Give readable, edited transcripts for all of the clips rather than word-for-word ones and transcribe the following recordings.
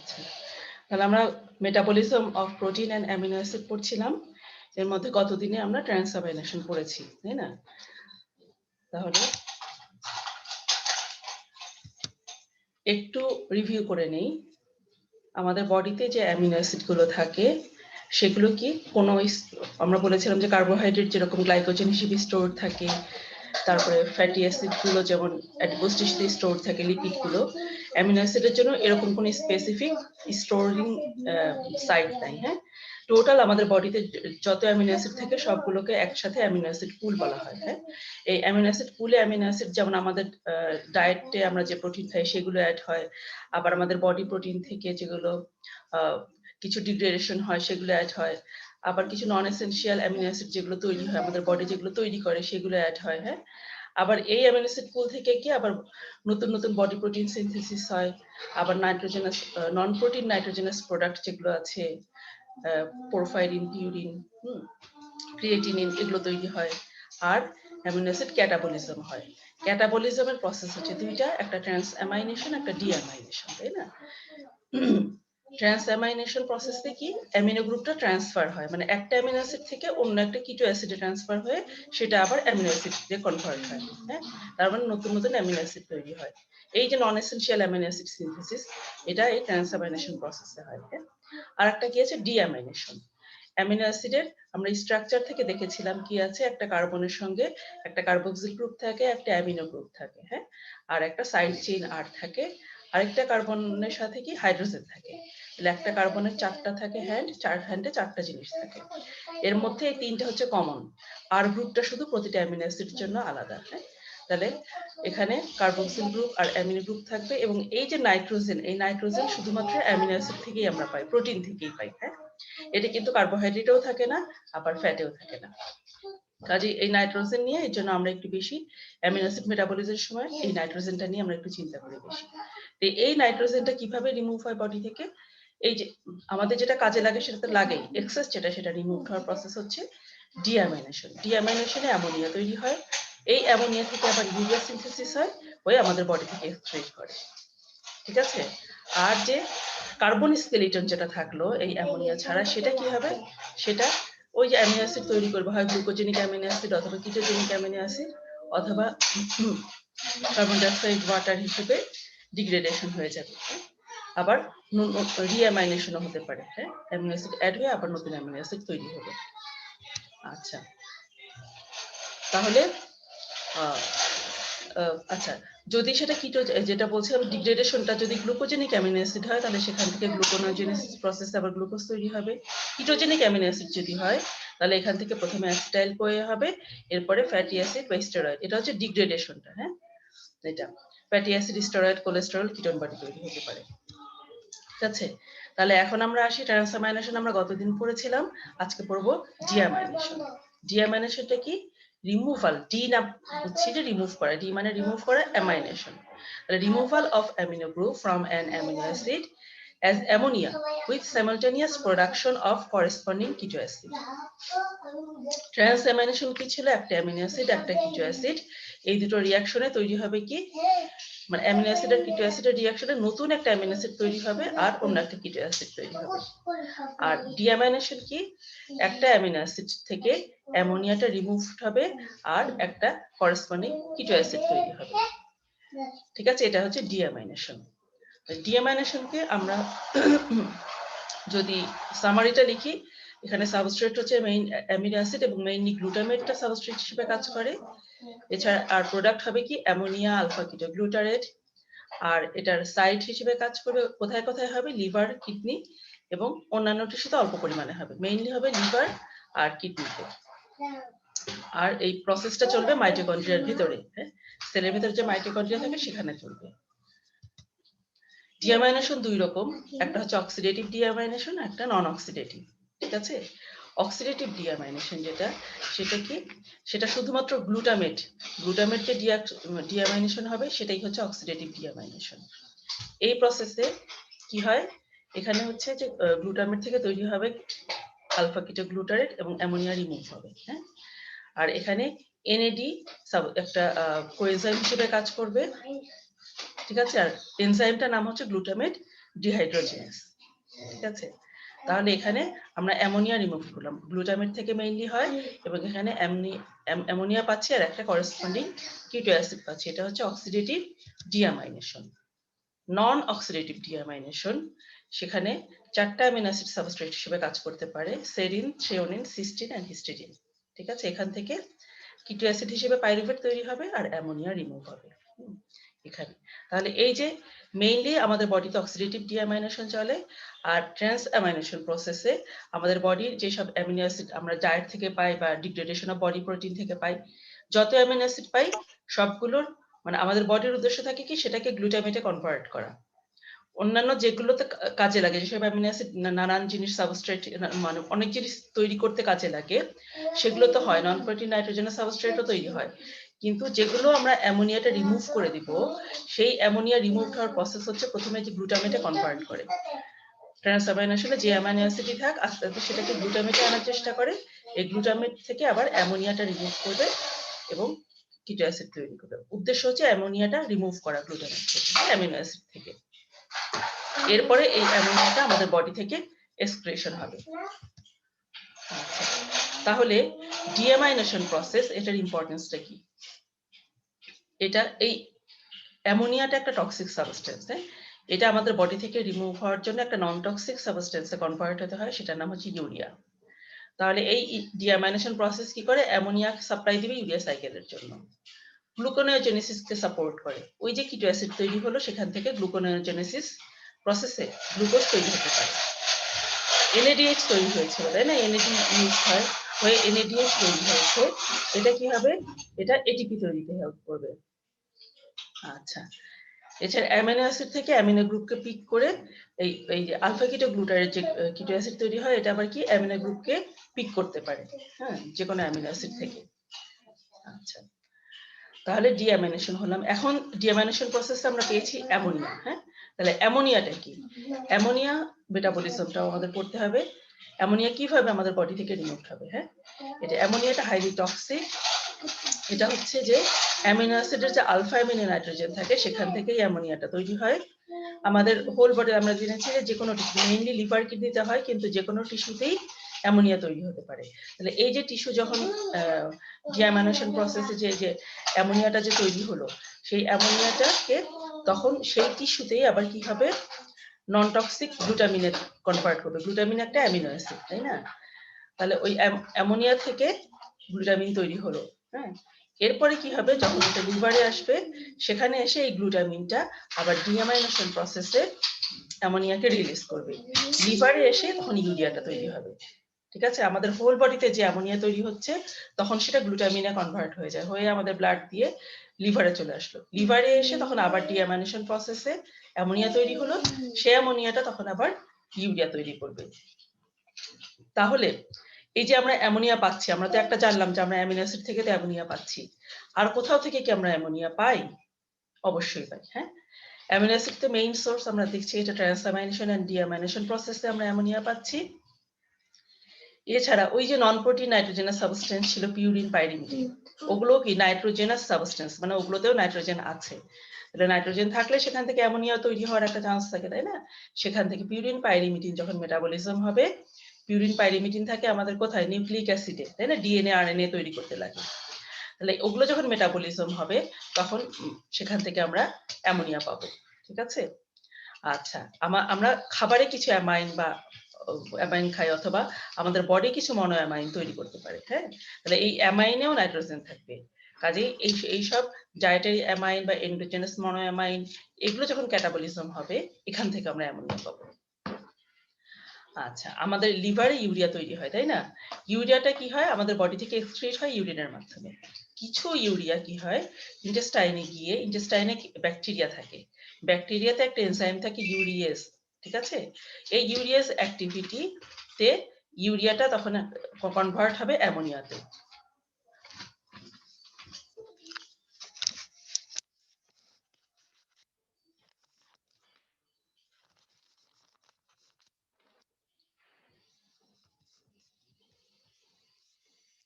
আচ্ছা, তাহলে আমরা metabolism of protein and amino acid পড়ছিলাম। এর মধ্যে গতদিনে আমরা ট্রান্সামাইনেশন পড়েছি, তাই না? তাহলে একটু রিভিউ করে নেই। আমাদের বডিতে যে অ্যামিনো অ্যাসিড গুলো থাকে সেগুলো কি কোনো আমরা বলেছিলাম যে কার্বোহাইড্রেট যেরকম গ্লাইকোজেন হিসেবে স্টোর থাকে, তারপরে ফ্যাটি অ্যাসিড গুলো যেমন অ্যাডিপোজ টিস্যুতে স্টোর থাকে, লিপিড গুলো, অ্যামিনো অ্যাসিডের জন্য এরকম কোনো স্পেসিফিক স্টোরিং সাইট নাই। হ্যাঁ, টোটাল আমাদের বডিতে যত অ্যামিনো অ্যাসিড থাকে সবগুলোকে একসাথে অ্যামিনো অ্যাসিড পুল বলা হয়। হ্যাঁ, এই অ্যামিনো অ্যাসিড পুলে অ্যামিনো অ্যাসিড যেমন আমাদের ডায়েটে আমরা যে প্রোটিন খাই সেগুলো অ্যাড হয়, আবার আমাদের বডি প্রোটিন থেকে যেগুলো কিছু ডিগ্রেডেশন হয় সেগুলো অ্যাড হয়, আবার কিছু নন এসেনশিয়াল অ্যামিনো অ্যাসিড যেগুলো তৈরি হয় আমাদের বডি যেগুলো তৈরি করে সেগুলো অ্যাড হয়। হ্যাঁ, আবার এই অ্যামিনো অ্যাসিড পুল থেকে কি আবার নতুন নতুন বডি প্রোটিন সিনথেসিস হয়, আবার nitrogenous non protein nitrogenous product যেগুলো আছে, পোরফাইরিন, পিউরিন, ক্রিয়েটিনিন, এগুলো তৈরি হয়। আর অ্যামিনো অ্যাসিড ক্যাটাবলিজম হয়। ক্যাটাবলিজমের প্রসেস হচ্ছে দুইটা, একটা ট্রান্স অ্যামাইনেশন, একটা ডিঅ্যামাইনেশন, তাই না? ট্রান্স অ্যামাইনেশন প্রসেসে কি অ্যামিনো গ্রুপটা ট্রান্সফার হয়, মানে একটা অ্যামিনো অ্যাসিড থেকে অন্য একটা কিটো অ্যাসিডে ট্রান্সফার হয়ে সেটা আবার অ্যামিনো অ্যাসিড দিয়ে কনভার্ট হয়। হ্যাঁ, তার মানে নতুন নতুন অ্যামিনো অ্যাসিড তৈরি হয়। এই যে নন এসেনশিয়াল অ্যামিনো অ্যাসিড সিনথেসিস, এটা এই ট্রান্স অ্যামাইনেশন প্রসেসে হয়। হ্যাঁ, আর একটা কি আছে ডিঅ্যামাইনেশন। অ্যামিনো অ্যাসিডের আমরা স্ট্রাকচার থেকে দেখেছিলাম কি আছে, একটা কার্বনের সঙ্গে একটা কার্বক্সিল গ্রুপ থাকে, একটা অ্যামিনো গ্রুপ থাকে। হ্যাঁ, আর একটা সাইড চেইন আর থাকে, আরেকটা কার্বনের সাথে কি হাইড্রোজেন থাকে। তাহলে একটা কার্বনের চারটা থাকে হ্যান্ড, চার হ্যান্ডে চারটা জিনিস থাকে। এর মধ্যে এই তিনটা হচ্ছে কমন, আর গ্রুপটা শুধু প্রতিটা অ্যামিনো অ্যাসিডের জন্য আলাদা। হ্যাঁ, তাহলে এখানে কার্বক্সিল গ্রুপ আর অ্যামিনো গ্রুপ থাকবে, এবং এই যে নাইট্রোজেন, এই নাইট্রোজেন শুধুমাত্র অ্যামিনো অ্যাসিড থেকেই আমরা পাই, প্রোটিন থেকেই পাই। হ্যাঁ, এটা কিন্তু কার্বোহাইড্রেটেও থাকে না, আবার ফ্যাটেও থাকে না। কাজে এই নাইট্রোজেন নিয়ে, এর জন্য আমরা একটু বেশি অ্যামিনো অ্যাসিড মেটাবলিজমের সময় এই নাইট্রোজেনটা নিয়ে আমরা একটু চিন্তা করি বেশি। তো এই নাইট্রোজেনটা কিভাবে রিমুভ হয় বডি থেকে? এই যে আমাদের যেটা কাজে লাগে সেটা তো লাগেই, এক্সেস যেটা সেটা রিমুভ হওয়ার প্রসেস হচ্ছে ডিঅ্যামাইনেশন। ডিঅ্যামাইনেশনে অ্যামোনিয়া তৈরি হয়, এই অ্যামোনিয়া থেকে আবার ইউরিয়া সিনথেসিস হয়, হয়ে আমাদের বডি থেকে এক্সক্রিট করে। ঠিক আছে, আর যে কার্বন স্কেলিটন যেটা থাকলো এই অ্যামোনিয়া ছাড়া, সেটা কি হবে? সেটা ওই যে অ্যামিনো অ্যাসিড তৈরি করবে, হয় গ্লুকোজেনিক অ্যামিনো অ্যাসিড অথবা কিটোজেনিক অ্যামিনো অ্যাসিড, অথবা কার্বন ডাইঅক্সাইড ওয়াটার হিসেবে ডিগ্রেডেশন হয়ে যাবে। আবার রিঅ্যামাইনেশনও হতে পারে। হ্যাঁ, অ্যামিনো অ্যাসিড অ্যাড হয়ে আবার নতুন অ্যামিনো অ্যাসিড তৈরি হবে। আচ্ছা, তাহলে আচ্ছা, যদি সেটা কিটো যেটা বলছিলাম ডিগ্রেডেশনটা যদি গ্লুকোজেনিক অ্যামিনো অ্যাসিড হয়, তাহলে সেখান থেকে গ্লুকোনোজেনেসিস প্রসেসে আবার গ্লুকোজ তৈরি হবে। কিটোজেনিক অ্যামিনো অ্যাসিড যদি হয়, তাহলে এখান থেকে প্রথমে অ্যাসিটাইল কোয়ে হবে, এরপরে ফ্যাটি অ্যাসিড বা স্টেরয়েড। এটা হচ্ছে ডিগ্রেডেশনটা। হ্যাঁ, এটা fatty acid, steroid, cholesterol, ketone body তৈরি হতে পারে। ঠিক আছে, তাহলে এখন আমরা আসি ট্রান্সামাইনেশন। আমরা গতদিন পড়েছিলাম, আজকে পড়বো ডিঅ্যামাইনেশন। ডিঅ্যামাইনেশনটা কি? রিমুভাল, ডি না বুঝছি যে রিমুভ করা, ডি মানে রিমুভ করা, অ্যামাইনেশন। তাহলে removal of amino group from an amino acid as ammonia with simultaneous production of corresponding keto acid. Trans amination কি ছিল? একটা অ্যামিনো অ্যাসিড, একটা কিটো অ্যাসিড, এই দুটো রিঅ্যাকশনে তৈরি হবে কি, মানে অ্যামিনো অ্যাসিড আর কিটো অ্যাসিডের রিঅ্যাকশনে নতুন একটা অ্যামিনো অ্যাসিড তৈরি হবে আর অন্য একটা কিটো অ্যাসিড তৈরি হবে। আর ডিঅ্যামাইনেশন কি? একটা অ্যামিনো অ্যাসিড থেকে অ্যামোনিয়াটা রিমুভড হবে আর একটা করেসপন্ডিং কিটো অ্যাসিড তৈরি হবে। ঠিক আছে, এটা হচ্ছে ডিঅ্যামাইনেশন। ডিঅ্যামাইনেশনকে আমরা যদি সামারিটা লিখি, এখানে সাবস্ট্রেট হচ্ছে মেইন অ্যামিনো অ্যাসিড এবং মেইনলি গ্লুটামেটটা সাবস্ট্রেট হিসেবে কাজ করে। এছাড়া আর প্রোডাক্ট হবে কি অ্যামোনিয়া আলফা কিটো গ্লুটারেট, আর এটার সাইট হিসেবে কাজ করবে কোথায় কোথায় হবে? লিভার, কিডনি এবং অন্যান্য টিস্যুতে অল্প পরিমাণে হবে, মেইনলি হবে লিভার আর কিডনিতে। আর এই প্রসেসটা চলবে মাইটোকন্ড্রিয়ার ভিতরে। হ্যাঁ, সেলের ভিতরে যে মাইটোকন্ড্রিয়া থাকে সেখানে চলবে। ডিঅ্যামাইনেশন দুই রকম, একটা হচ্ছে অক্সিডেটিভ ডিঅ্যামাইনেশন, একটা নন অক্সিডেটিভ। ঠিক আছে, অক্সিডেটিভ ডিঅ্যামাইনেশন যেটা, সেটা কি? সেটা শুধুমাত্র গ্লুটামেট, গ্লুটামেট যে ডিঅ্যামাইনেশন হবে সেটাই হচ্ছে অক্সিডেটিভ ডিঅ্যামাইনেশন। এই প্রসেসে কি হয়? এখানে হচ্ছে যে গ্লুটামেট থেকে তৈরি হবে আলফা কিটো গ্লুটারেট এবং অ্যামোনিয়া রিমুভ হবে। হ্যাঁ, আর এখানে এনএডি একটা কোএনজাইম হিসেবে কাজ করবে, ঠিক আছে, আর এনজাইমটার নাম হচ্ছে গ্লুটামেট ডিহাইড্রোজেনেস। ঠিক আছে, তাহলে এখানে আমরা অ্যামোনিয়া রিমুভ করলাম, গ্লুটামেট থেকে মেইনলি হয়, এবং এখানে অ্যামোনিয়া পাচ্ছি আর একটা করেসপন্ডিং কিটো অ্যাসিড পাচ্ছি। এটা হচ্ছে অক্সিডেটিভ ডিঅ্যামাইনেশন। নন অক্সিডেটিভ ডিঅ্যামাইনেশন, সেখানে 4টা অ্যামিনো অ্যাসিড সাবস্ট্রেট হিসেবে কাজ করতে পারে, সেরিন, থ্রেওনিন, সিস্টিন এন্ড হিস্টিডিন। ঠিক আছে, এখান থেকে কিটো অ্যাসিড হিসেবে পাইরুভেট তৈরি হবে আর অ্যামোনিয়া রিমুভ হবে এখানে। তাহলে এই যে মেইনলি আমাদের বডিতে অক্সিডেটিভ ডিঅ্যামাইনেশন চলে, আর ট্রান্স অ্যামাইনেশন প্রসেসে আমাদের বডির যেসব অ্যামিনো অ্যাসিড আমরা ডায়েট থেকে পাই বা ডিগ্রেডেশন অফ বডি প্রোটিন থেকে পাই, যত অ্যামিনো অ্যাসিড পাই সবগুলোর মানে আমাদের বডির উদ্দেশ্য থাকে কি সেটাকে গ্লুটামেটে কনভার্ট করা। অন্যান্য যেগুলোতে কাজে লাগে, যেসব অ্যামিনো অ্যাসিড নানান জিনিস সাবস্ট্রেট মানে অনেক জিনিস তৈরি করতে কাজে লাগে, সেগুলো তো হয়, নন প্রোটিন নাইট্রোজেনাস সাবস্ট্রেটও তৈরি হয়, কিন্তু যেগুলো আমরা অ্যামোনিয়াটা রিমুভ করে দিব, সেই অ্যামোনিয়া রিমুভ হওয়ার প্রসেস হচ্ছে প্রথমে যে গ্লুটামেটে কনভার্ট করে। ট্রান্সঅ্যামাইনেশনে যে অ্যামাইনো অ্যাসিডই থাক আস্তে আস্তে সেটাকে গ্লুটামেটে আনার চেষ্টা করে, এই গ্লুটামেট থেকে আবার অ্যামোনিয়াটা রিমুভ করবে এবং কিটো অ্যাসিড তৈরি করবে। উদ্দেশ্য হচ্ছে অ্যামোনিয়াটা রিমুভ করা গ্লুটামেট থেকে, অ্যামিনো অ্যাসিড থেকে। এরপরে এই অ্যামোনিয়াটা আমাদের বডি থেকে এক্সক্রিশন হবে। আচ্ছা, তাহলে ডিঅ্যামাইনেশন প্রসেস, এটার ইম্পর্টেন্সটা কি? এটা এই অ্যামোনিয়াটা একটা টক্সিক সাবস্টেন্স, এটা আমাদের বডি থেকে রিমুভ হওয়ার জন্য একটা নন টক্সিক সাবস্টেন্সে কনভার্ট হতে হয়, সেটার নাম হচ্ছে ইউরিয়া। তাহলে এই ডিঅ্যামাইনেশন প্রসেস কি করে? অ্যামোনিয়া সাপ্লাই দিবে ইউরিয়া সাইকেলের জন্য, গ্লুকোনিওজেনেসিসকে সাপোর্ট করে। ওই যে কিটো অ্যাসিড তৈরি হলো সেখান থেকে গ্লুকোনিওজেনেসিস প্রসেসে গ্লুকোজ তৈরি হতে পারে। NADH তৈরি হয়েছিল, তাই না? NAD ইউজ হয়, হয়ে NADH তৈরি হয়েছে। এটা কি হবে? এটা এটিপি তৈরিতে হেল্প করবে। আচ্ছা, এছাড়া অ্যামিনো অ্যাসিড থেকে অ্যামিনো গ্রুপকে পিক করে এই যে আলফা কিটো গ্লুটারের যে কিটো অ্যাসিড তৈরি হয়, এটা আবার কি অ্যামিনো গ্রুপকে পিক করতে পারে, হ্যাঁ, যে কোনো অ্যামিনো অ্যাসিড থেকে। আচ্ছা, তাহলে ডিঅ্যামিনেশন হলাম। এখন ডিঅ্যামিনেশন প্রসেসে আমরা পেয়েছি অ্যামোনিয়া, হ্যাঁ, তাহলে অ্যামোনিয়াটা কি? অ্যামোনিয়া মেটাবলিজমটাও আমাদের পড়তে হবে। অ্যামোনিয়া কিভাবে আমাদের বডি থেকে রিমুভ হবে, হ্যাঁ, এটা অ্যামোনিয়াটা হাইলি টক্সিক। এটা হচ্ছে যে অ্যামিনো অ্যাসিডের যে আলফা অ্যামিনো নাইট্রোজেন থাকে সেখান থেকেই অ্যামোনিয়াটা তৈরি হয়। আমাদের হোল বডি আমরা জেনেছি যে কোনো টিস্যু, মেইনলি লিভার কিডনিতে হয়, কিন্তু যে কোনো টিস্যুতেই অ্যামোনিয়া তৈরি হতে পারে। তাহলে এই যে টিস্যু যখন ডিঅ্যামিনেশন প্রসেসে যে অ্যামোনিয়াটা যে তৈরি হলো, সেই অ্যামোনিয়াটাকে তখন সেই টিস্যুতেই আবার কি হবে? নন টক্সিক গ্লুটামিনে কনভার্ট করবে। গ্লুটামিন একটা অ্যামিনো অ্যাসিড, তাই না? তাহলে ওই অ্যামোনিয়া থেকে গ্লুটামিন তৈরি হলো, হ্যাঁ। এরপরে কি হবে? যখন এটা লিভারে আসবে, সেখানে এসে এই গ্লুটামিনটা আবার ডিঅ্যামাইনেশন প্রসেসে অ্যামোনিয়াকে রিলিজ করবে। লিভারে এসে তখন ইউরিয়াটা তৈরি হবে। ঠিক আছে, আমাদের হোল বডিতে যে অ্যামোনিয়া তৈরি হচ্ছে তখন সেটা গ্লুটামিনে কনভার্ট হয়ে যায়, হয়ে আমাদের ব্লাড দিয়ে লিভারে চলে আসলো। লিভারে এসে তখন আবার ডিঅ্যামাইনেশন প্রসেসে অ্যামোনিয়া তৈরি হলো, সেই অ্যামোনিয়াটা তখন আবার ইউরিয়া তৈরি করবে। তাহলে এই যে আমরা অ্যামোনিয়া পাচ্ছি, আমরা তো একটা জানলাম যে আমরা অ্যামিনো অ্যাসিড থেকে তো অ্যামোনিয়া পাচ্ছি, আর কোথাও থেকে কি আমরা অ্যামোনিয়া পাই? অবশ্যই পাই, হ্যাঁ। অ্যামিনো অ্যাসিড তো মেইন সোর্স, আমরা দেখছি এটা ট্রান্সঅ্যামাইনেশন এন্ড ডিঅ্যামাইনেশন প্রসেসে আমরা অ্যামোনিয়া পাচ্ছি। এছাড়া ওই যে নন প্রোটিন নাইট্রোজেনাস সাবস্টেন্স ছিল পিউরিন, পাইরিমিডিন, ওগুলো কি নাইট্রোজেনাস সাবস্টেন্স, মানে ওগুলোতেও নাইট্রোজেন আছে। তাহলে নাইট্রোজেন থাকলে সেখান থেকে অ্যামোনিয়া তৈরি হওয়ার একটা চান্স থাকে, তাই না? সেখান থেকে পিউরিন, পাইরিমিডিন যখন মেটাবলিজম হবে, পিউরিন, পাইরিমিডিন থাকে আমাদের কোথায়? নিউক্লিক অ্যাসিডে, তাই না? ডিএনএ আরএনএ তৈরি করতে লাগে। তাহলে ওগুলো যখন মেটাবলিজম হবে তখন সেখান থেকে আমরা অ্যামোনিয়া পাবো। ঠিক আছে? আচ্ছা, আমরা খাবারে কিছু অ্যামাইন বা অ্যামাইন খাই, অথবা আমাদের বডি কিছু মনো অ্যামাইন তৈরি করতে পারে, হ্যাঁ। তাহলে এই অ্যামাইনেও নাইট্রোজেন থাকবে। কাজেই এই সব ডায়েটারি অ্যামাইন বা এন্ডোজেনাস মনো অ্যামাইন, এগুলো যখন ক্যাটাবলিজম হবে এখান থেকে আমরা অ্যামোনিয়া পাবো। আচ্ছা, আমাদের লিভারে ইউরিয়া তৈরি হয়, তাই না? ইউরিয়াটা কি হয়? আমাদের বডি থেকে এক্সক্রিট হয় ইউরিনের মাধ্যমে। কিছু ইউরিয়া কি হয়? ইন্টেস্টাইনে গিয়ে, ইন্টেস্টাইনে ব্যাকটেরিয়া থাকে, ব্যাকটেরিয়াতে একটা এনজাইম থাকে ইউরিয়েজ, ঠিক আছে? এই ইউরিয়েজ অ্যাক্টিভিটিতে ইউরিয়াটা তখন কনভার্ট হবে অ্যামোনিয়াতে।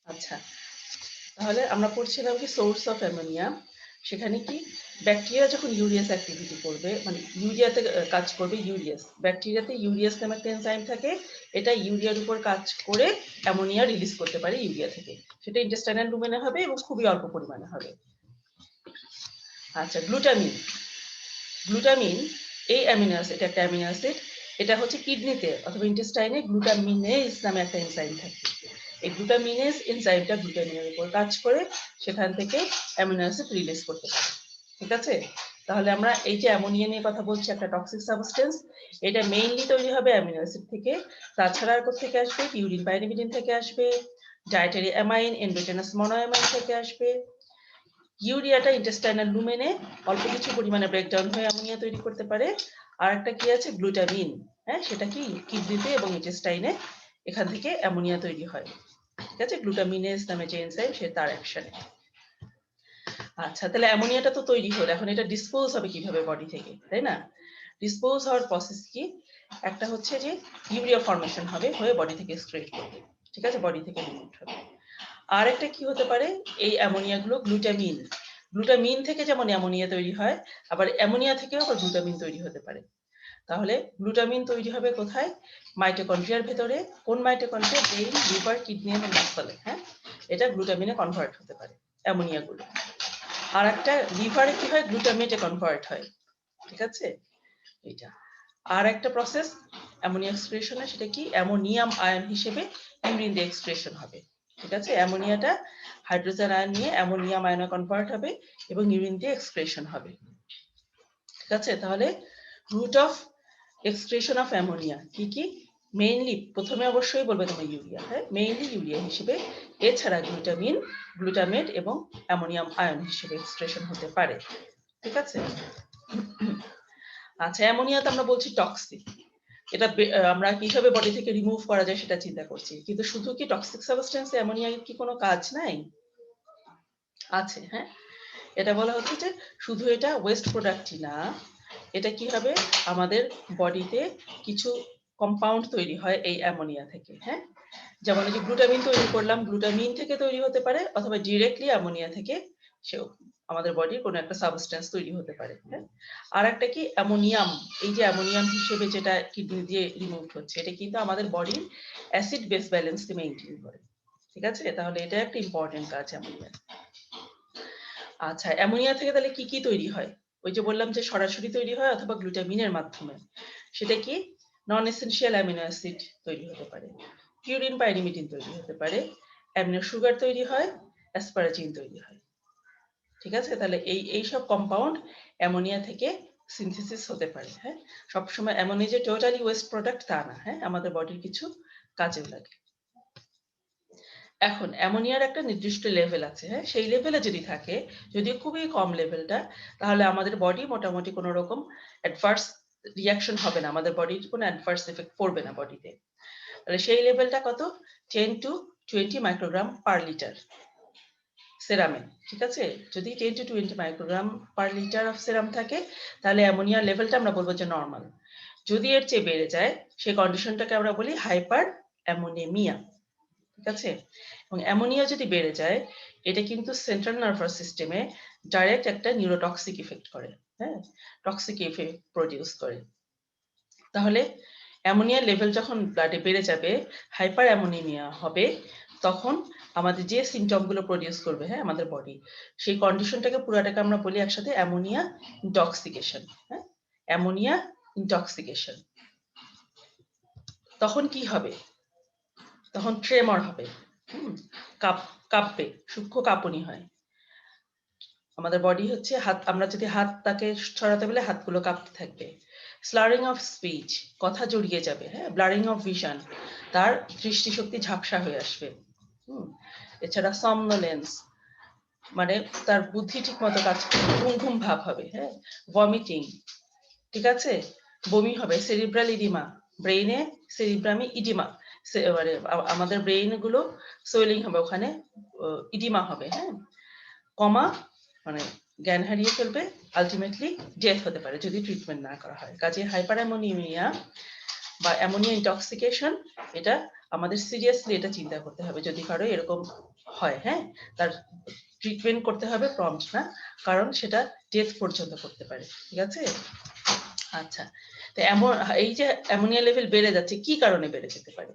আচ্ছা, তাহলে আমরা পড়ছিলাম কি সোর্স অফ অ্যামোনিয়া। সেখানে কি ব্যাকটেরিয়া যখন ইউরিয়াস অ্যাক্টিভিটি করবে, মানে ইউরিয়াতে কাজ করবে, ব্যাকটেরিয়াতে ইউরিয়াস নামে একটা এনজাইম থাকে, এটা ইউরিয়ার উপর কাজ করে অ্যামোনিয়া রিলিজ করতে পারে ইউরিয়া থেকে। সেটা ইন্টেস্টাইনাল লুমেনে হবে এবং খুবই অল্প পরিমাণে হবে। আচ্ছা, গ্লুটামিন এই অ্যামিনো অ্যাসিড, একটা অ্যামিনো অ্যাসিড, এটা হচ্ছে কিডনিতে অথবা ইন্টেস্টাইনে গ্লুটামিনেজ নামে একটা এনজাইম থাকে। এই গ্লুটামিনেজ এনজাইমটা গ্লুটামিনের উপর কাজ করে সেখান থেকে অ্যামিনো অ্যাসিড রিলিজ করতে পারে। ঠিক আছে, তাহলে আমরা এই যে অ্যামোনিয়া নিয়ে কথা বলছি, একটা টক্সিক সাবস্টেন্স, এটা মেইনলি তৈরি হবে অ্যামিনো অ্যাসিড থেকে। তাছাড়া আর থেকে আসবে, পিউরিন পাইরিমিডিন থেকে আসবে, ডায়েটারি অ্যামাইন, এন্ডোজেনাস মনোঅ্যামাইন থেকে আসবে। ইউরিয়াটা ইন্টেস্টাইনাল লুমেনে অল্প কিছু পরিমাণে ব্রেকডাউন হয়ে অ্যামোনিয়া তৈরি করতে পারে। আর একটা কি আছে, গ্লুটামিন, হ্যাঁ, সেটা কি কিডনিতে এবং ইন্টেস্টাইনে এখান থেকে অ্যামোনিয়া তৈরি হয়। ঠিক আছে, গ্লুটামিনেজ নামে যে এনজাইম, সে তার অ্যাকশনে। আচ্ছা, তাহলে অ্যামোনিয়াটা তো তৈরি হলো, এখন এটা ডিসপোজ হবে কিভাবে বডি থেকে, তাই না? ডিসপোজ হওয়ার প্রসেস কি? একটা হচ্ছে যে ইউরিয়া ফর্মেশন হবে, হয়ে বডি থেকে এক্সক্রিট করবে। ঠিক আছে, বডি থেকে রিমুভ হবে। আর একটা কি হতে পারে, এই অ্যামোনিয়াগুলো গ্লুটামিন থেকে যেমন অ্যামোনিয়া তৈরি হয়, আবার অ্যামোনিয়া থেকেও আবার গ্লুটামিন তৈরি হতে পারে। তাহলে গ্লুটামিন তৈরি হবে কোথায়? মাইটোকন্ড্রিয়ার ভেতরে। কোন মাইটোকন্ড্রিয়া? ব্রেইন, লিভার, কিডনি এবং মাসলে। হ্যাঁ, এটা গ্লুটামিনে কনভার্ট হতে পারে অ্যামোনিয়াগুলো। আর একটা লিভারে কি হয়, গ্লুটামেটে কনভার্ট হয়। ঠিক আছে, এটা। আর একটা প্রসেস অ্যামোনিয়া এক্সক্রিশনে, সেটা কি? অ্যামোনিয়াম আয়ন হিসেবে ইউরিন দিয়ে এক্সক্রিশন হবে। ঠিক আছে, অ্যামোনিয়াটা হাইড্রোজেন আয়ন নিয়ে অ্যামোনিয়াম আয়নে কনভার্ট হবে এবং ইউরিন দিয়ে এক্সক্রিশন হবে। ঠিক আছে, তাহলে route of excretion of ammonia কি কি? মেইনলি প্রথমে অবশ্যই বলবে তোমার ইউরিয়া, হ্যাঁ, মেইনলি ইউরিয়া হিসেবে। এছাড়া গ্লুটামিন, গ্লুটামেট এবং অ্যামোনিয়াম আয়ন হিসেবে এক্সক্রিশন হতে পারে। ঠিক আছে, আচ্ছা, অ্যামোনিয়া তো আমরা বলছি টক্সিক। এটা আমরা কিভাবে বডি থেকে রিমুভ করা যায় সেটা চিন্তা করছি, কিন্তু শুধু কি টক্সিক সাবস্টেন্সে অ্যামোনিয়ার কি কোনো কাজ নাই? আছে, হ্যাঁ। এটা বলা হচ্ছে যে শুধু এটা ওয়েস্ট প্রোডাক্টই না, এটা কি হবে, আমাদের বডিতে কিছু কম্পাউন্ড তৈরি হয় এই অ্যামোনিয়া থেকে। হ্যাঁ, যেমন এই যে গ্লুটামিন তৈরি করলাম, গ্লুটামিন থেকে তৈরি হতে পারে, অথবা ডিরেক্টলি অ্যামোনিয়া থেকে সেও আমাদের বডির কোনো একটা সাবস্টেন্স তৈরি হতে পারে। হ্যাঁ, আর একটা কি, অ্যামোনিয়াম। এই যে অ্যামোনিয়াম হিসেবে যেটা কিডনি দিয়ে রিমুভ হচ্ছে, এটা কিন্তু আমাদের বডির অ্যাসিড বেস ব্যালেন্সকে মেইনটেইন করে। ঠিক আছে, তাহলে এটা একটা ইম্পর্টেন্ট কাজ অ্যামোনিয়া। আচ্ছা, অ্যামোনিয়া থেকে তাহলে কি কি তৈরি হয়? ওই যে বললাম যে সরাসরি তৈরি হয় অথবা গ্লুটামিনের মাধ্যমে। সেটা কি? নন এসেনশিয়াল অ্যামিনো অ্যাসিড তৈরি হতে পারে, পিউরিন পাইরিমিডিন তৈরি হতে পারে, অ্যামিনো সুগার তৈরি হয়, অ্যাসপারাজিন তৈরি হয়। ঠিক আছে, তাহলে এই সব কম্পাউন্ড অ্যামোনিয়া থেকে সিনথেসিস হতে পারে। হ্যাঁ, সবসময় অ্যামোনিয়া যে টোটালি ওয়েস্ট প্রোডাক্ট তা না, হ্যাঁ, আমাদের বডির কিছু কাজেও লাগে। এখন অ্যামোনিয়ার একটা নির্দিষ্ট লেভেল আছে, হ্যাঁ, সেই লেভেলে যদি থাকে, যদিও খুবই কম লেভেলটা, তাহলে আমাদের বডি মোটামুটি কোনো রকম অ্যাডভার্স রিয়াকশন হবে না, আমাদের বডির কোনো অ্যাডভার্স এফেক্ট পড়বে না বডিতে। তাহলে সেই লেভেলটা কত? 10 to 20 মাইক্রোগ্রাম পার লিটার সেরামে। ঠিক আছে, যদি 10 to 20 microgram per litre of serum থাকে, তাহলে অ্যামোনিয়ার লেভেলটা আমরা বলবো যে নর্মাল। যদি এর চেয়ে বেড়ে যায়, সেই কন্ডিশনটাকে আমরা বলি হাইপার অ্যামোনেমিয়া। ঠিক আছে, এবং অ্যামোনিয়া যদি বেড়ে যায়, এটা কিন্তু সেন্ট্রাল নার্ভাস সিস্টেমে ডাইরেক্ট একটা নিউরোটক্সিক ইফেক্ট করে। হ্যাঁ, টক্সিক ইফেক্ট প্রডিউস করে। তাহলে অ্যামোনিয়ার লেভেল যখন ব্লাডে বেড়ে যাবে, হাইপার অ্যামোনিমিয়া হবে, তখন আমাদের যে সিমটমগুলো প্রডিউস করবে, হ্যাঁ, আমাদের বডি, সেই কন্ডিশনটাকে পুরাটাকে আমরা বলি একসাথে অ্যামোনিয়া ইনটক্সিকেশন। হ্যাঁ, অ্যামোনিয়া ইনটক্সিকেশন। তখন কি হবে? তখন ট্রেমর হবে, কাঁপবে, সূক্ষ্ম কাঁপুনি হয়। আমাদের বডি হচ্ছে হাত, আমরা যদি হাতটাকে ছড়াতে বলে হাতগুলো কাঁপতে থাকবে। স্লারিং অফ স্পিচ, কথা জড়িয়ে যাবে। হ্যাঁ, ব্লারিং অফ ভিশন, তার দৃষ্টিশক্তি ঝাপসা হয়ে আসবে। এছাড়া সমনোলেন্স, মানে তার বুদ্ধি ঠিক মতো কাজ করবে, ঘুম ঘুম ভাব হবে। হ্যাঁ, ভমিটিং, ঠিক আছে, বমি হবে। সেরিব্রাল ইডিমা, ব্রেইনে সেরিব্রামি ইডিমা, মানে আমাদের ব্রেইন গুলো সোয়েলিং হবে, ওখানে ইডিমা হবে। হ্যাঁ, কমা, মানে জ্ঞান হারিয়ে ফেলবে, আলটিমেটলি ডেথ হতে পারে যদি ট্রিটমেন্ট না করা হয়। কাজে হাইপার অ্যামোনিমিয়া বা অ্যামোনিয়া ইনটক্সিকেশন, এটা আমাদের সিরিয়াসলি এটা চিন্তা করতে হবে যদি কারো এরকম হয়। হ্যাঁ, তার ট্রিটমেন্ট করতে হবে, প্রম্পট না, কারণ সেটা ডেথ পর্যন্ত করতে পারে। ঠিক আছে? আচ্ছা, তো এই যে অ্যামোনিয়া লেভেল বেড়ে যাচ্ছে, কি কারণে বেড়ে যেতে পারে?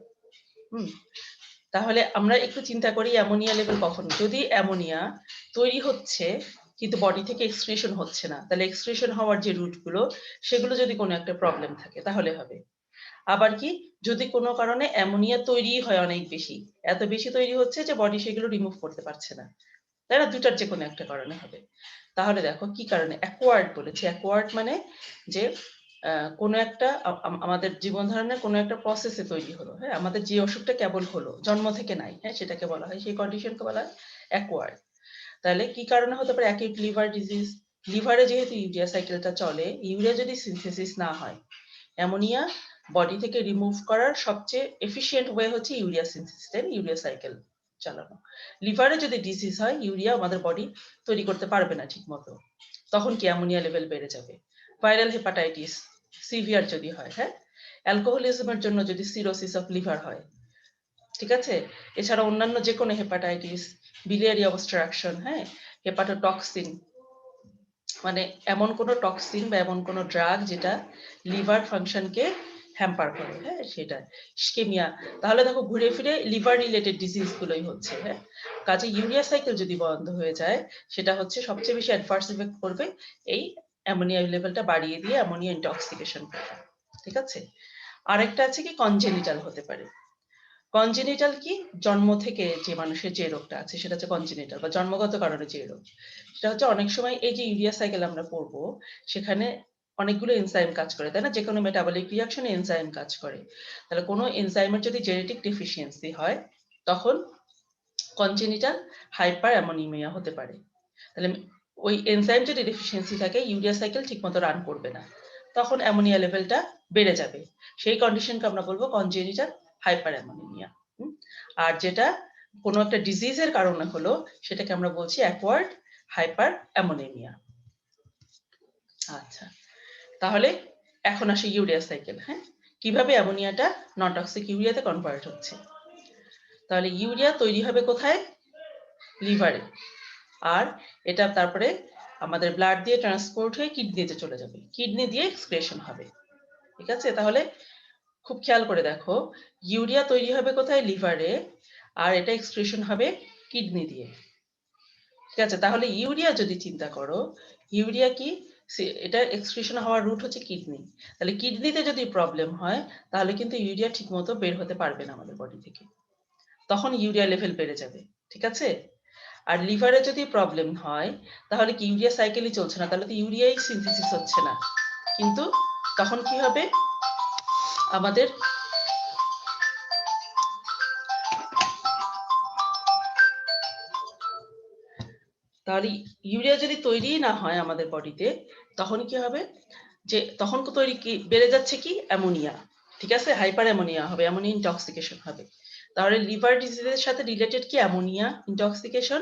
তাহলে আমরা একটু চিন্তা করি অ্যামোনিয়া লেভেল কখন, যদি অ্যামোনিয়া তৈরি হচ্ছে কিন্তু বডি থেকে এক্সক্রিশন হচ্ছে না, তাহলে এক্সক্রিশন হওয়ার যে রুটগুলো সেগুলো যদি কোনো একটা প্রবলেম থাকে তাহলে হবে। আবার কি, যদি কোনো কারণে অ্যামোনিয়া তৈরি হয় অনেক বেশি, এত বেশি তৈরি হচ্ছে যে বডি সেগুলো রিমুভ করতে পারছে না, তাই না? দুটার যে কোনো একটা কারণে হবে। তাহলে দেখো কি কারণে অ্যাকোয়ার্ড বলেছে। অ্যাকোয়ার্ড মানে যে কোনো একটা আমাদের জীবন ধারণের কোনো একটা প্রসেসে তৈরি হলো। হ্যাঁ, আমাদের যে অসুখটা কেবল হলো, জন্ম থেকে নাই, হ্যাঁ, সেটাকে বলা হয়, সেই কন্ডিশনকে বলা হয় অ্যাকোয়ার্ড। তাহলে কি কারণে হতে পারে? Acute liver disease. লিভারে যেহেতু ইউরিয়া সাইকেলটা চলে, ইউরিয়া যদি সিনথেসিস না হয়, অ্যামোনিয়া বডি থেকে রিমুভ করার সবচেয়ে এফিশিয়েন্ট ওয়ে হচ্ছে ইউরিয়া সিনথেসিস, ইউরিয়া সাইকেল চালানো। লিভারে যদি ডিজিজ হয়, ইউরিয়া আমাদের বডি তৈরি করতে পারবে না ঠিক মতো, তখন কি অ্যামোনিয়া লেভেল বেড়ে যাবে। ভাইরাল হেপাটাইটিস সিভিয়ার যদি হয়, হ্যাঁ, অ্যালকোহলিজমের জন্য যদি সিরোসিস অফ লিভার হয়, ঠিক আছে, এছাড়া অন্যান্য যে কোনো হেপাটাইটিস, বিলিয়ারি অবস্ট্রাকশন, হ্যাঁ, হেপাটোটক্সিন, মানে এমন কোনো টক্সিন বা এমন কোনো ড্রাগ যেটা লিভার ফাংশনকে হ্যাম্পার করে, হ্যাঁ, সেটা ইস্কেমিয়া। তাহলে দেখো ঘুরে ফিরে লিভার রিলেটেড ডিজিজ গুলোই হচ্ছে। হ্যাঁ, কাজে ইউরিয়া সাইকেল যদি বন্ধ হয়ে যায়, সেটা হচ্ছে সবচেয়ে বেশি অ্যাডভার্স ইফেক্ট করবে এই অ্যামোনিয়া লেভেলটা বাড়িয়ে দিয়ে অ্যামোনিয়া ইনটক্সিকেশন করবে। ঠিক আছে? আরেকটা আছে কি, কনজেনিটাল হতে পারে। কনজেনিটাল কি, জন্ম থেকে যে মানুষের যে রোগটা আছে সেটা হচ্ছে কনজেনিটাল বা জন্মগত কারণে যে রোগ। সেটা হচ্ছে অনেক সময় এই যে ইউরিয়া সাইকেল আমরা পড়বো, সেখানে অনেকগুলো এনজাইম কাজ করে, তাই না? যে কোনো মেটাবলিক রিঅ্যাকশনে এনজাইম কাজ করে। তাহলে কোনো এনজাইমের যদি জেনেটিক ডেফিসিয়েন্সি হয়, তখন কনজেনিটাল হাইপার অ্যামোনিমিয়া হতে পারে। তাহলে ওই এনজাইম যদি ডেফিসিয়েন্সি থাকে, ইউরিয়া সাইকেল ঠিকমতো রান করবে না, তখন অ্যামোনিয়া লেভেলটা বেড়ে যাবে। সেই কন্ডিশনকে আমরা বলবো কনজেনিটাল হাইপার অ্যামোনিমিয়া। আর যেটা কোনো একটা ডিজিজের কারণে হলো, সেটাকে আমরা বলছি অ্যাকোয়ার্ড হাইপার অ্যামোনিমিয়া। আচ্ছা, তাহলে এখন আসে ইউরিয়া সাইকেল। হ্যাঁ, কিভাবে অ্যামোনিয়াটা নন টক্সিক ইউরিয়াতে কনভার্ট হচ্ছে। তাহলে ইউরিয়া তৈরি হবে কোথায়? লিভারে। আর এটা তারপরে আমাদের ব্লাড দিয়ে ট্রান্সপোর্ট হয়ে কিডনিতে চলে যাবে, কিডনি দিয়ে এক্সক্রিশন হবে। ঠিক আছে? তাহলে খুব খেয়াল করে দেখো, ইউরিয়া তৈরি হবে কোথায়? লিভারে, আর এটা এক্সক্রিশন হবে কিডনি দিয়ে। ঠিক আছে? তাহলে ইউরিয়া যদি চিন্তা করো, ইউরিয়া কি, এটা এক্সক্রিশন হওয়ার রুট হচ্ছে কিডনি। তাহলে কিডনিতে যদি প্রবলেম হয়, তাহলে কিন্তু ইউরিয়া ঠিকমতো বের হতে পারবে না আমাদের বডি থেকে, তখন ইউরিয়া লেভেল বেড়ে যাবে। ঠিক আছে? আর লিভারে যদি প্রবলেম হয়, তাহলে কি ইউরিয়া সাইকেলই চলছে না, তাহলে তো ইউরিয়াই সিনথেসিস হচ্ছে না, কিন্তু তখন কি হবে, আমাদের তাহলে ইউরিয়া যদি তৈরি না হয় আমাদের বডিতে, তখন কি হবে, যে তখন তো তৈরি কি বেড়ে যাচ্ছে কি, অ্যামোনিয়া। ঠিক আছে? হাইপার অ্যামোনিয়া হবে, অ্যামোনিয়া ইনটক্সিকেশন হবে। তাহলে লিভার ডিজিজের সাথে রিলেটেড কি, অ্যামোনিয়া ইনটক্সিকেশন,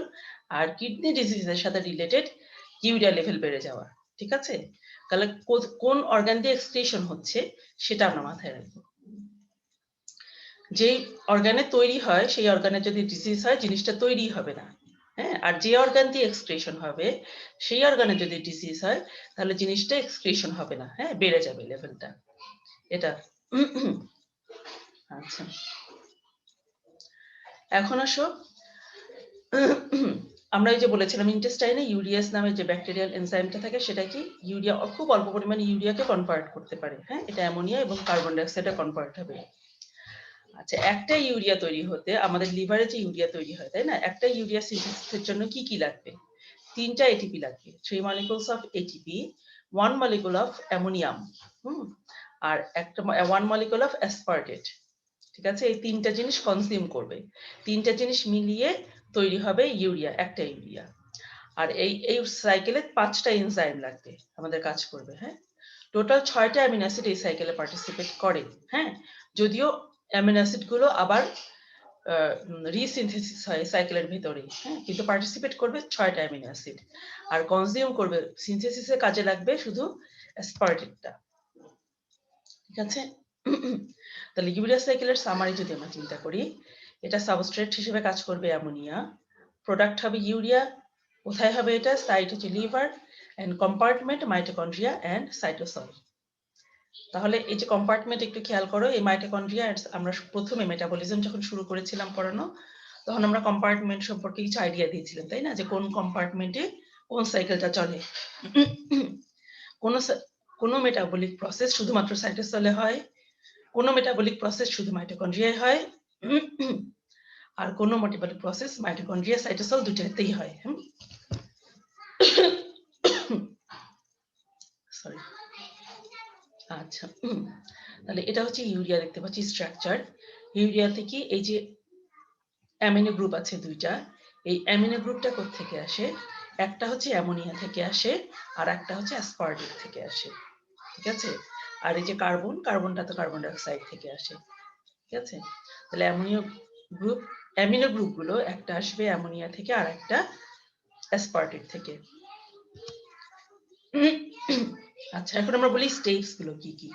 আর কিডনি ডিজিজের সাথে রিলেটেড ইউরিয়া লেভেল বেড়ে যাওয়া। ঠিক আছে? তাহলে কোন অর্গান দিয়ে এক্সক্রিশন হচ্ছে সেটা আমরা মাথায় রাখবো। যেই অর্গানে তৈরি হয় সেই অর্গানে যদি ডিজিজ হয়, জিনিসটা তৈরি হবে না। হ্যাঁ, আর যে অর্গান দিয়ে এক্সক্রিশন হবে সেই অর্গানে যদি ডিজিজ হয়, তাহলে জিনিসটা এক্সক্রিশন হবে না, হ্যাঁ, বেড়ে যাবে লেভেলটা। এটা আচ্ছা, এখন আসো, আমরা এই যে বলেছিলাম ইন্টেস্টাইনে ইউরিয়াস নামে যে ব্যাকটেরিয়াল এনজাইমটা থাকে, সেটা কি ইউরিয়া খুব অল্প পরিমাণে ইউরিয়াকে কনভার্ট করতে পারে। হ্যাঁ, এটা অ্যামোনিয়া এবং কার্বন ডাই অক্সাইডে কনভার্ট হবে। আচ্ছা, একটা ইউরিয়া তৈরি হতে আমাদের লিভারে যে ইউরিয়া তৈরি হয়, তাই না, একটা ইউরিয়া সিনথেসিসের জন্য কি কি লাগবে? 3টা এটিপি লাগবে, 3 molecules of ATP, 1 molecule of ammonium, আর একটা 1 molecule অফ অ্যাসপার্টেট। ঠিক আছে? এই 3টা জিনিস কনজিউম করবে, 3টা জিনিস মিলিয়ে তৈরি হবে ইউরিয়া, একটা ইউরিয়া। আর এই সাইকেলে 5টা এনজাইম লাগবে, আমাদের কাজ করবে। হ্যাঁ, টোটাল 6টা অ্যামিনো অ্যাসিড এই সাইকেলে পার্টিসিপেট করে। হ্যাঁ, যদিও অ্যামিনো অ্যাসিড গুলো আবার রিসিনথেসিস হয় সাইকেলের ভিতরে, হ্যাঁ, কিন্তু পার্টিসিপেট করবে 6টা অ্যামিনো অ্যাসিড, আর কনজিউম করবে, সিনথেসিসের কাজে লাগবে শুধু অ্যাসপার্টেটটা। ঠিক আছে? তাহলে ইউরিয়া সাইকেলের সামারি যদি আমরা চিন্তা করি, এটা সাবস্ট্রেট হিসেবে কাজ করবে অ্যামোনিয়া, প্রোডাক্ট হবে ইউরিয়া, কোথায় হবে এটা? সাইট হচ্ছে liver, and compartment mitochondria and cytosol. তাহলে এই যে কম্পার্টমেন্ট একটু খেয়াল করো, এই মাইটোকন্ড্রিয়া আমরা প্রথমে মেটাবলিজম যখন শুরু করেছিলাম পড়ানো, তখন আমরা কম্পার্টমেন্ট সম্পর্কে কিছু আইডিয়া দিয়েছিলাম, তাই না? যে কোন কম্পার্টমেন্টে কোন সাইকেলটা চলে। কোন মেটাবলিক প্রসেস শুধুমাত্র সাইটোসলে হয়, কোন মেটাবলিক প্রসেস শুধু মাইটোকন্ড্রিয়ায় হয়, আর কোন মেটাবলিক প্রসেস মাইটোকন্ড্রিয়া সাইটোসল দুটাতেই হয়। সরি। আচ্ছা, তাহলে এটা হচ্ছে ইউরিয়া, দেখতে পাচ্ছি স্ট্রাকচার। ইউরিয়া থেকে এই যে অ্যামিনো গ্রুপ আছে দুইটা, এই অ্যামিনো গ্রুপটা কোত্থেকে আসে? একটা হচ্ছে অ্যামোনিয়া থেকে আসে, আর একটা হচ্ছে অ্যাসপার্টিক থেকে আসে, ঠিক আছে? আর এই যে কার্বনটা তো কার্বন ডাই অক্সাইড থেকে আসে, ঠিক আছে? তাহলে অ্যামিনো গ্রুপগুলো একটা আসবে অ্যামোনিয়া থেকে আর একটা অ্যাসপার্টিক থেকে। আচ্ছা, এখন আমরা বলি স্টেপস গুলো কি কি।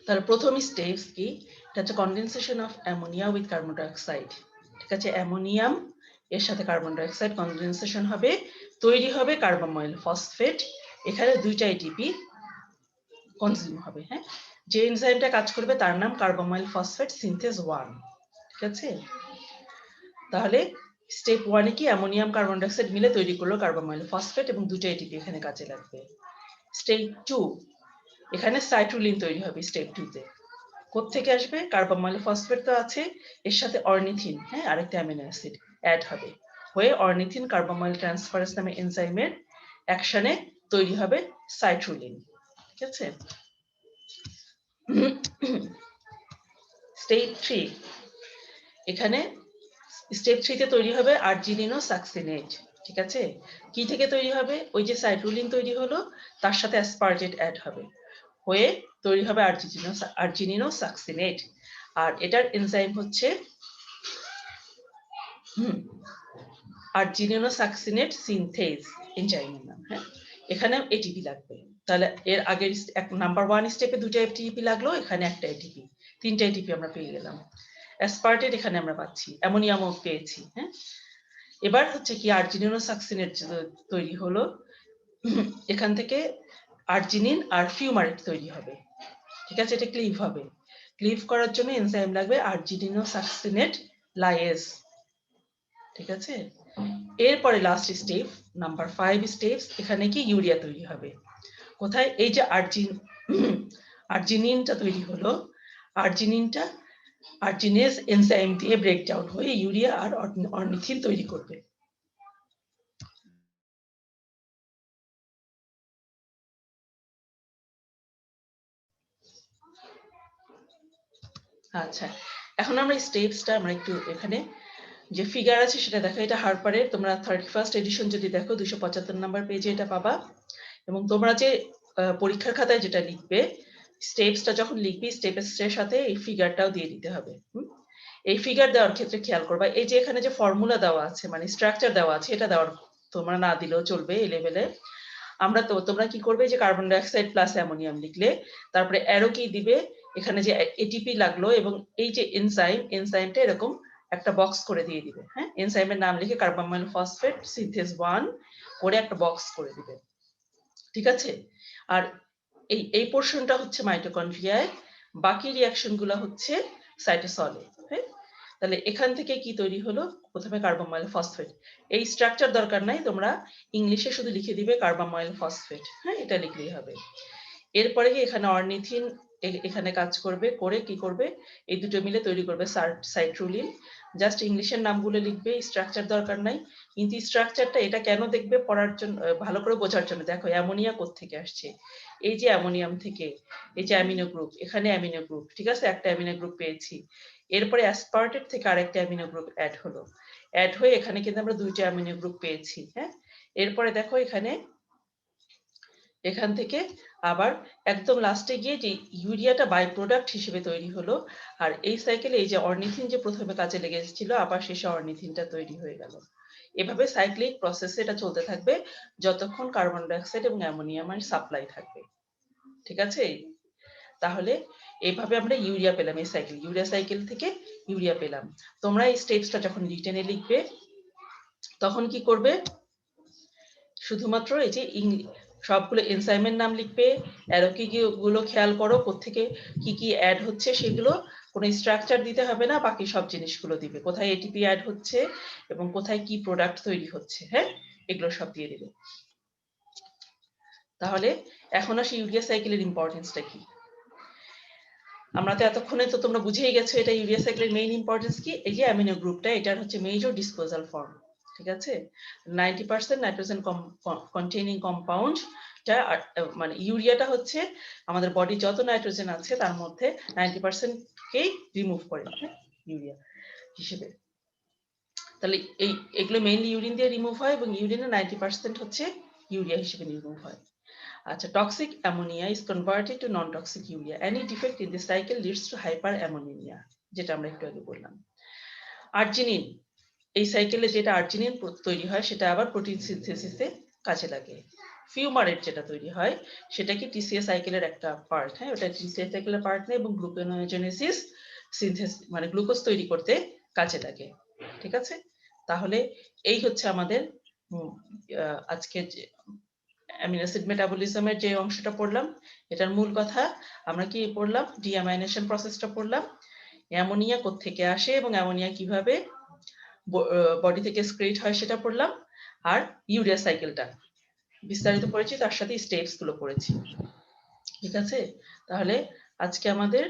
তার প্রথম স্টেপস কি? এটা হচ্ছে condensation of ammonia with carbon ডাই অক্সাইড, ঠিক আছে? অ্যামোনিয়াম এর সাথে কার্বন ডাই অক্সাইড কনডেনসেশন হবে, তৈরি হবে কার্বামাইল ফসফেট। এখানে দুইটা এটিপি কনজিউম হবে। হ্যাঁ, যে এনজাইমটা কাজ করবে তার নাম কার্বামাইল ফসফেট সিনথেজ 1, ঠিক আছে? তাহলে স্টেপ 1 এ কি অ্যামোনিয়াম কার্বন ডাই অক্সাইড মিলে তৈরি করলো কার্বামাইল ফসফেট এবং দুটো এটিপি এখানে কাজে লাগবে। স্টেপ 2, এখানে সাইট্রুলিন তৈরি হবে স্টেপ 2 তে। কোত্থেকে আসবে? কার্বামাইল ফসফেট তো আছে, এর সাথে অর্নিথিন, হ্যাঁ, আরেকটা অ্যামিনো অ্যাসিড অ্যাড হবে, হয়ে অর্নিথিন কার্বামাইল ট্রান্সফারেজ নামে এনজাইমের অ্যাকশনে তৈরি হবে সাইট্রুলিন, ঠিক আছে? স্টেপ 3, এখানে স্টেপ 3 তে তৈরি হবে আর্জিনিনো সাকসিনেট, ঠিক আছে? কি থেকে তৈরি হবে? ওই যে সাইট্রুলিন তৈরি হলো, তার সাথে অ্যাসপার্টেট অ্যাড হবে, হয়ে তৈরি হবে আর্জিনিনো সাকসিনেট। আর এটার এনজাইম হচ্ছে আর্জিনিনো সাকসিনেট সিনথেজ এনজাইমের নাম। হ্যাঁ, এখানে এটিপি লাগবে। তাহলে এর আগের নাম্বার 1 স্টেপে দুটো এটিপি লাগলো, এখানে একটা এটিপি, তিনটা এটিপি আমরা পেয়ে গেলাম। অ্যাসপার্টেট এখানে আমরা পাচ্ছি, অ্যামোনিয়ামও পেয়েছি। হ্যাঁ, এবার হচ্ছে কি আর্জিনিনো সাকসিনেট তৈরি হলো, এখান থেকে আর্জিনিন আর ফিউমারেট তৈরি হবে, ঠিক আছে? এটা ক্লিভ হবে। ক্লিভ করার জন্য এনজাইম লাগবে আর্জিনিনো সাকসিনেট লাইয়েজ, ঠিক আছে? এরপরে লাস্ট স্টেপ নাম্বার 5 স্টেপস, এখানে কি ইউরিয়া তৈরি হবে। কোথায়? এই যে আর্জিনিনটা তৈরি হলো, আর্জিনেজ এনজাইম দিয়ে ব্রেকডাউন হয়ে ইউরিয়া আর অর্নিথিন তৈরি করবে। আচ্ছা, এখন আমরা স্টেপসটা আমরা একটু এখানে যে ফিগার আছে সেটা দেখো। এটা হারপারের, তোমরা 31st এডিশন যদি দেখো 275 নাম্বার পেজে এটা পাবা। এবং তোমরা যে পরীক্ষার খাতায় যেটা লিখবে, স্টেপসটা যখন লিখবি, স্টেপসের সাথে এই ফিগারটাও দিয়ে দিতে হবে। এই ফিগার দেওয়ার ক্ষেত্রে খেয়াল করবা, এই যে এখানে যে ফর্মুলা দেওয়া আছে, মানে স্ট্রাকচার দেওয়া আছে, এটা দেওয়ার তোমরা না দিলেও চলবে এই লেভেলে। তোমরা কি করবে, যে কার্বন ডাই অক্সাইড প্লাস অ্যামোনিয়াম লিখলে, তারপরে অ্যারো কি দিবে, এখানে যে এটিপি লাগলো এবং এই যে এনজাইমটা এরকম একটা বক্স করে দিয়ে দিবে। হ্যাঁ, এনজাইমের নাম লিখে কার্বামাইল ফসফেট সিনথেজ 1 করে একটা বক্স করে দিবে, ঠিক আছে? আর এই পোরশনটা হচ্ছে মাইটোকন্ড্রিয়ায়, বাকি রিঅ্যাকশন গুলো হচ্ছে সাইটোসলে। হ্যাঁ, তাহলে এখান থেকে কি তৈরি হলো? প্রথমে কার্বামাইল ফসফেট। এই স্ট্রাকচার দরকার নাই, তোমরা ইংলিশে শুধু লিখে দিবে কার্বামাইল ফসফেট। হ্যাঁ, এটা লিখলেই হবে। এরপরে কি এখানে অর্নিথিন এখানে কাজ করবে, করে কি করবে, এই দুটো মিলে তৈরি করবে সাইট্রুলিন। জাস্ট ইংলিশের নামগুলো লিখবে, স্ট্রাকচার দরকার নাই। কিন্তু স্ট্রাকচারটা এটা কেন দেখবে পড়ার জন্য, ভালো করে বোঝার জন্য। দেখো অ্যামোনিয়া কোত্থেকে আসছে, এই যে অ্যামোনিয়াম থেকে, এই যে অ্যামিনো গ্রুপ, এখানে অ্যামিনো গ্রুপ, ঠিক আছে? একটা অ্যামিনো গ্রুপ পেয়েছি। এরপরে অ্যাসপার্টেট থেকে আরেকটা অ্যামিনো গ্রুপ অ্যাড হলো, অ্যাড হয়ে এখানে কিন্তু আমরা দুইটা অ্যামিনো গ্রুপ পেয়েছি। হ্যাঁ, এরপরে দেখো এখান থেকে আবার একদম লাস্টে গিয়ে যে ইউরিয়াটা বাই প্রোডাক্ট হিসেবে তৈরি হলো। আর এই সাইকেলে এই যে অর্নিথিন যে প্রথমে কাজে লেগে এসেছিল, আবার শেষে অর্নিথিনটা তৈরি হয়ে গেল। এভাবে সাইক্লিক প্রসেসে এটা চলতে থাকবে যতক্ষণ কার্বন ডাই অক্সাইড এবং অ্যামোনিয়ামের সাপ্লাই থাকবে। ঠিক আছে? তাহলে এইভাবে আমরা ইউরিয়া পেলাম, এই সাইকেল, ইউরিয়া সাইকেল থেকে ইউরিয়া পেলাম। তোমরা এই স্টেপসটা যখন রিটেনে লিখবে তখন কি করবে, শুধুমাত্র এই যে সবগুলো এনজাইমের নাম লিখবে, অ্যারো কি গুলো খেয়াল করো, কোত্থেকে কি কি অ্যাড হচ্ছে সেগুলো, কোনো স্ট্রাকচার দিতে হবে না, বাকি সব জিনিসগুলো দিবে, কোথায় এটিপি অ্যাড হচ্ছে এবং কোথায় কি প্রোডাক্ট তৈরি হচ্ছে, হ্যাঁ, এগুলো সব দিয়ে দিবে। তাহলে এখন আসি ইউরিয়া সাইকেলের ইম্পর্টেন্সটা কি। আমরা তো এতক্ষণে তো তোমরা বুঝেই গেছো এটা ইউরিয়া সাইকেলের মেইন ইম্পর্টেন্স কি। এই যে অ্যামিনো গ্রুপটা, এটার হচ্ছে মেজর ডিসপোজাল ফর্ম, ঠিক আছে। 90% নাইট্রোজেন কন্টেইনিং কম্পাউন্ড, মানে ইউরিয়াটা হচ্ছে আমাদের বডি যত নাইট্রোজেন আছে তার মধ্যে 90% কেই রিমুভ করে ইউরিয়া হিসেবে। তাহলে এগুলো মেইনলি ইউরিন দিয়ে রিমুভ হয় এবং ইউরিনের 90% হচ্ছে ইউরিয়া হিসেবে রিমুভ হয়। আচ্ছা, toxic ammonia is converted to non-toxic urea. Any defect in this cycle leads to hyperammonemia, যেটা আমরা একটু আগে বললাম। আর্জিনিন, এই সাইকেলে যেটা আর্জিনিন তৈরি হয় সেটা আবার প্রোটিন সিনথেসিসে কাজে লাগে। ফিউমারেট যেটা তৈরি হয় সেটা কি টিসিএ সাইকেলের একটা পার্ট, হ্যাঁ, ওটা টিসিএ সাইকেলের পার্ট না, এবং গ্লুকোনোজেনেসিস সিনথেসিস মানে গ্লুকোজ তৈরি করতে কাজে লাগে। ঠিক আছে, তাহলে এই হচ্ছে আমাদের আজকে অ্যামিনো অ্যাসিড মেটাবলিজমের যে অংশটা পড়লাম, এটার মূল কথা আমরা কি পড়লাম, ডিঅ্যামাইনেশন প্রসেসটা পড়লাম, অ্যামোনিয়া কোত্থেকে আসে এবং অ্যামোনিয়া কিভাবে বডি থেকে এক্সক্রিট হয় সেটা পড়লাম, আর ইউরিয়া সাইকেলটা বিস্তারিত পড়েছি, তার সাথে স্টেপস গুলো পড়েছি। ঠিক আছে, তাহলে আজকে আমাদের